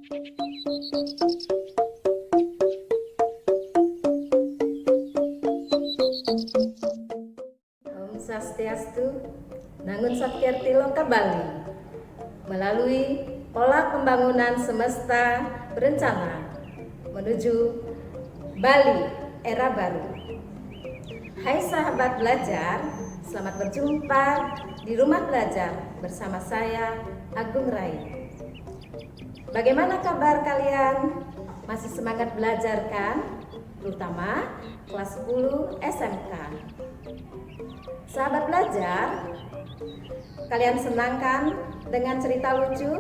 Om Swastiastu, Nangun Sakyarti Loka Bali. Melalui pola pembangunan semesta berencana menuju Bali era baru. Hai sahabat belajar, selamat berjumpa di rumah belajar bersama saya Agung Rai. Bagaimana kabar kalian? Masih semangat belajar kan? Terutama kelas 10 SMK. Sahabat belajar, kalian senang kan dengan cerita lucu?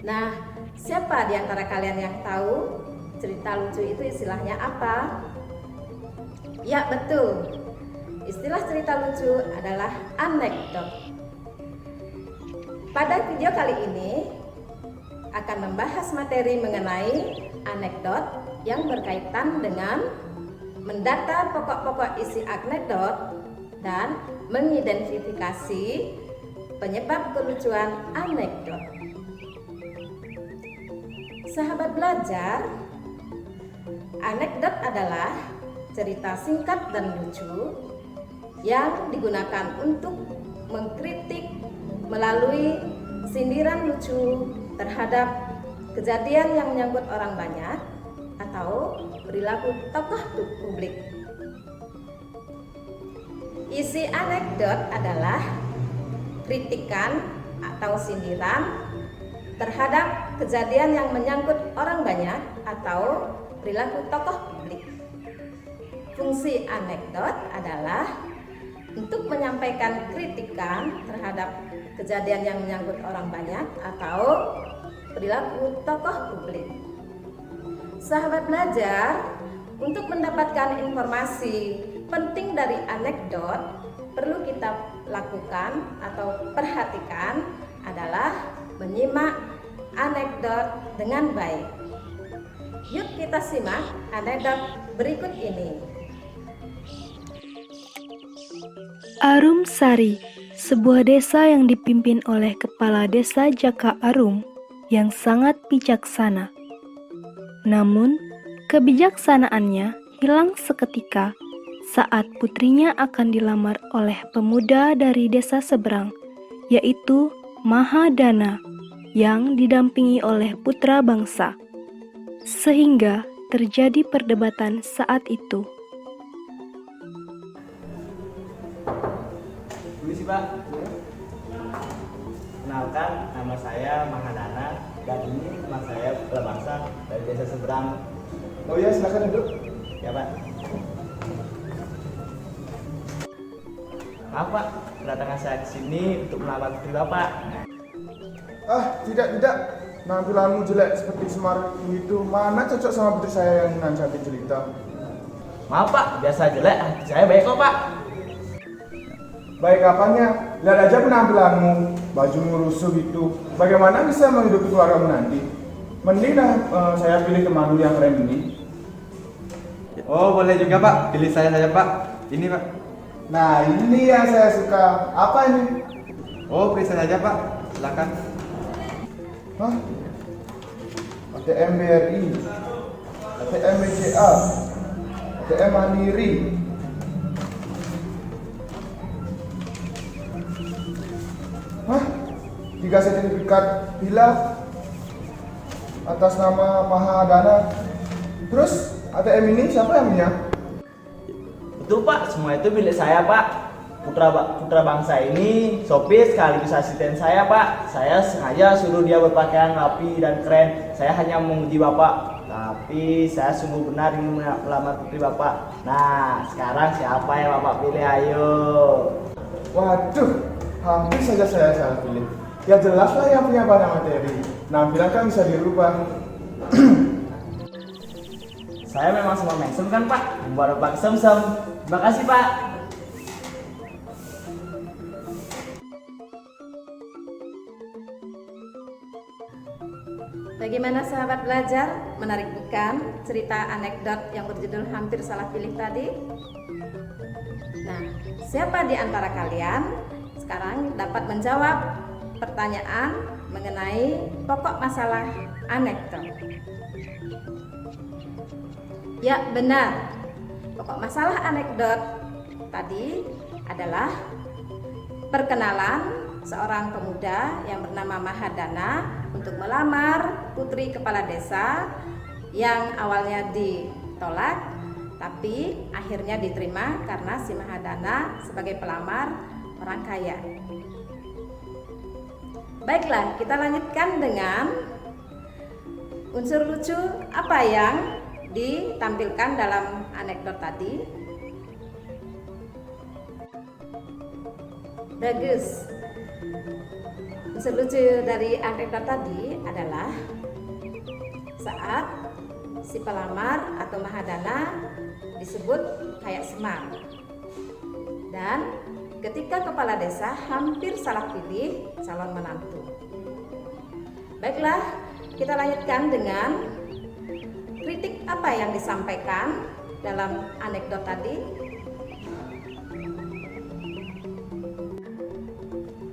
Nah, siapa di antara kalian yang tahu cerita lucu itu istilahnya apa? Ya, betul. Istilah cerita lucu adalah anekdot. Pada video kali ini akan membahas materi mengenai anekdot yang berkaitan dengan mendata pokok-pokok isi anekdot dan mengidentifikasi penyebab kelucuan anekdot. Sahabat belajar, anekdot adalah cerita singkat dan lucu yang digunakan untuk mengkritik melalui sindiran lucu terhadap kejadian yang menyangkut orang banyak atau perilaku tokoh publik. Isi anekdot adalah kritikan atau sindiran terhadap kejadian yang menyangkut orang banyak atau perilaku tokoh publik. Fungsi anekdot adalah untuk menyampaikan kritikan terhadap kejadian yang menyangkut orang banyak atau perilaku tokoh publik. Sahabat belajar, untuk mendapatkan informasi penting dari anekdot, perlu kita lakukan atau perhatikan adalah menyimak anekdot dengan baik. Yuk kita simak anekdot berikut ini. Arum Sari, sebuah desa yang dipimpin oleh Kepala Desa Jaka Arum yang sangat bijaksana. Namun, kebijaksanaannya hilang seketika saat putrinya akan dilamar oleh pemuda dari desa seberang, yaitu Mahadana, yang didampingi oleh putra bangsa. Sehingga terjadi perdebatan saat itu. Permisi Pak. Kenalkan, nama saya Mahadana dan ini teman saya putra bangsa dari desa seberang. Oh ya, silakan duduk. Ya Pak. Maaf Pak, kedatangan saya ke sini untuk melamar putri Bapak. Tidak. Penampilanmu jelek seperti Semar itu. Mana cocok sama putri saya yang nan cantik jelita. Maaf Pak, biasa jelek, saya baik kok Pak. Baik apanya? Lihat aja penampilanmu, bajumu rusuh itu. Bagaimana bisa menghidupi keluargamu nanti? Mending saya pilih temanmu yang keren ini. Oh, boleh juga Pak, pilih saya saja Pak. Ini Pak. Nah, ini yang saya suka. Apa ini? Oh, pilih saya saja Pak, silakan. Hah? ATM BRI, ATM BCA, ATM Mandiri. Hah? 3 sertifikat hilaf atas nama Mahadana. Terus ATM ini siapa yang punya? Betul Pak, semua itu milik saya Pak. Putra bangsa ini sopir sekaligus asisten saya Pak. Saya sengaja suruh dia berpakaian rapi dan keren. Saya hanya menguji Bapak, tapi saya sungguh benar ingin melamar putri Bapak. Nah, sekarang siapa yang Bapak pilih? Ayo. Waduh, hampir saja saya salah pilih. Ya jelaslah yang punya banyak materi. Nampilan kan bisa dirubah. Saya memang semua mesem kan Pak, membuat Bapak sem-sem. Terima kasih Pak. Bagaimana sahabat belajar? Menarik bukan cerita anekdot yang berjudul hampir salah pilih tadi? Nah, siapa di antara kalian sekarang dapat menjawab pertanyaan mengenai pokok masalah anekdot. Ya, benar. Pokok masalah anekdot tadi adalah perkenalan seorang pemuda yang bernama Mahadana untuk melamar putri kepala desa yang awalnya ditolak tapi akhirnya diterima karena si Mahadana sebagai pelamar orang kaya. Baiklah, kita lanjutkan dengan unsur lucu apa yang ditampilkan dalam anekdot tadi. Bagus. Unsur lucu dari anekdot tadi adalah saat si pelamar atau Mahadana disebut kayak Semar, dan ketika kepala desa hampir salah pilih calon menantu. Baiklah, kita lanjutkan dengan kritik apa yang disampaikan dalam anekdot tadi.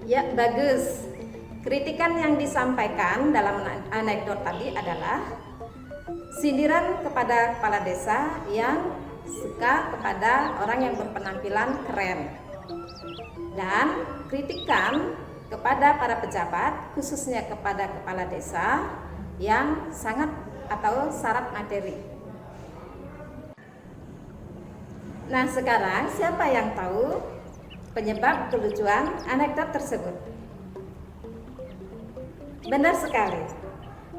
Ya, bagus. Kritikan yang disampaikan dalam anekdot tadi adalah sindiran kepada kepala desa yang suka kepada orang yang berpenampilan keren, dan kritikan kepada para pejabat, khususnya kepada kepala desa yang sangat atau syarat materi. Nah, sekarang siapa yang tahu penyebab kelucuan anekdot tersebut? Benar sekali.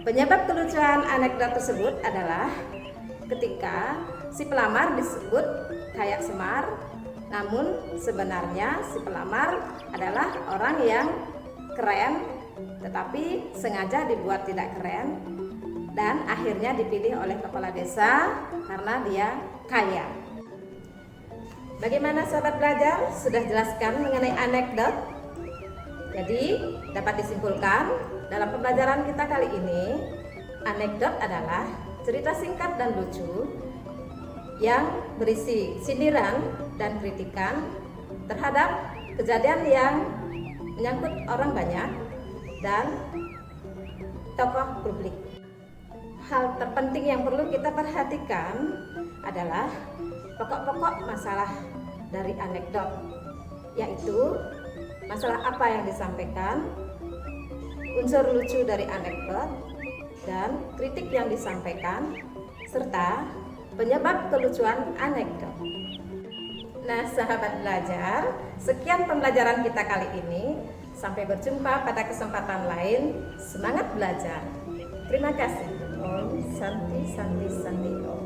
Penyebab kelucuan anekdot tersebut adalah ketika si pelamar disebut kayak Semar, namun sebenarnya si pelamar adalah orang yang keren, tetapi sengaja dibuat tidak keren dan akhirnya dipilih oleh kepala desa karena dia kaya. Bagaimana sahabat belajar? Sudah jelaskan mengenai anekdot? Jadi dapat disimpulkan dalam pembelajaran kita kali ini, anekdot adalah cerita singkat dan lucu yang berisi sindiran dan kritikan terhadap kejadian yang menyangkut orang banyak dan tokoh publik. Hal terpenting yang perlu kita perhatikan adalah pokok-pokok masalah dari anekdot, yaitu masalah apa yang disampaikan, unsur lucu dari anekdot, dan kritik yang disampaikan, serta penyebab kelucuan anekdot. Nah, sahabat belajar, sekian pembelajaran kita kali ini. Sampai berjumpa pada kesempatan lain. Semangat belajar. Terima kasih. Om Santi Santi Santi Om.